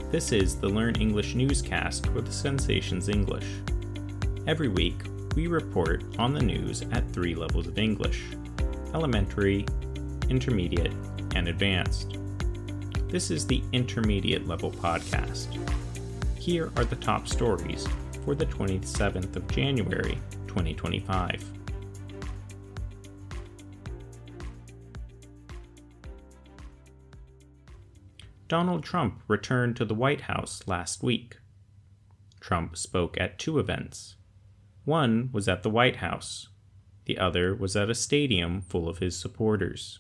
This is the Learn English Newscast with Sensations English. Every week, we report on the news at 3 levels of English: elementary, intermediate, and advanced. This is the intermediate level podcast. Here are the top stories for the 27th of January, 2025. Donald Trump returned to the White House last week. Trump spoke at 2 events. One was at the White House. The other was at a stadium full of his supporters.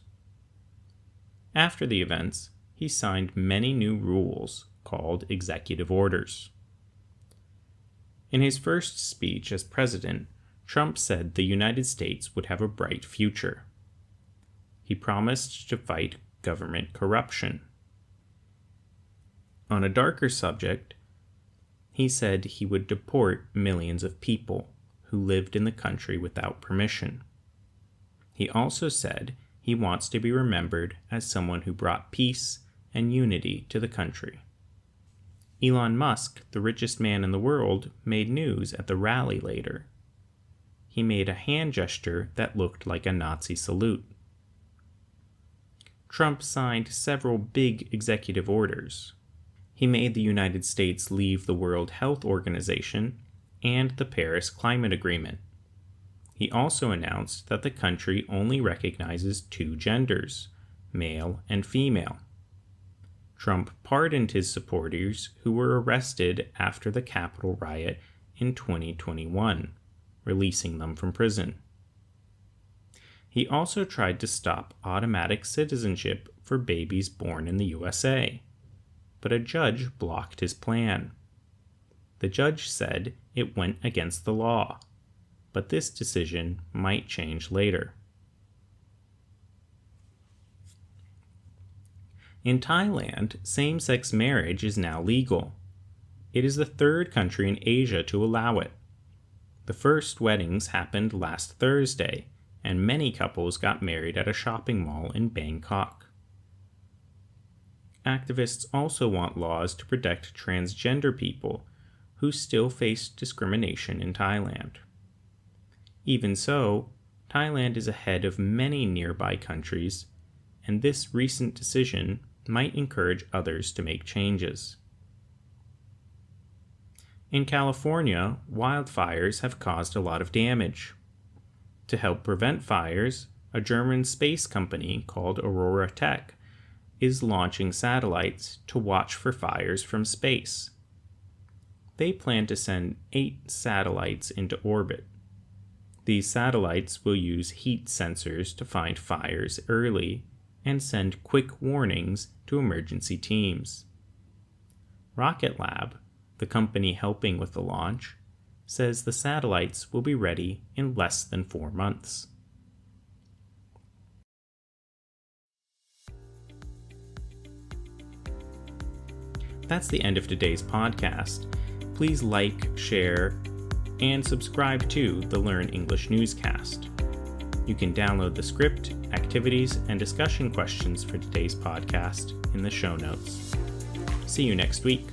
After the events, he signed many new rules called executive orders. In his first speech as president, Trump said the United States would have a bright future. He promised to fight government corruption. On a darker subject, he said he would deport millions of people who lived in the country without permission. He also said he wants to be remembered as someone who brought peace and unity to the country. Elon Musk, the richest man in the world, made news at the rally later. He made a hand gesture that looked like a Nazi salute. Trump signed several big executive orders. He made the United States leave the World Health Organization and the Paris Climate Agreement. He also announced that the country only recognizes 2 genders, male and female. Trump pardoned his supporters who were arrested after the Capitol riot in 2021, releasing them from prison. He also tried to stop automatic citizenship for babies born in the USA. But a judge blocked his plan. The judge said it went against the law, but this decision might change later. In Thailand, same-sex marriage is now legal. It is the 3rd country in Asia to allow it. The first weddings happened last Thursday, and many couples got married at a shopping mall in Bangkok. Activists also want laws to protect transgender people who still face discrimination in Thailand. Even so, Thailand is ahead of many nearby countries, and this recent decision might encourage others to make changes. In California, wildfires have caused a lot of damage. To help prevent fires, a German space company called Aurora Tech is launching satellites to watch for fires from space. They plan to send 8 satellites into orbit. These satellites will use heat sensors to find fires early and send quick warnings to emergency teams. Rocket Lab, the company helping with the launch, says the satellites will be ready in less than 4 months. That's the end of today's podcast. Please like, share, and subscribe to the Learn English Newscast. You can download the script, activities, and discussion questions for today's podcast in the show notes. See you next week.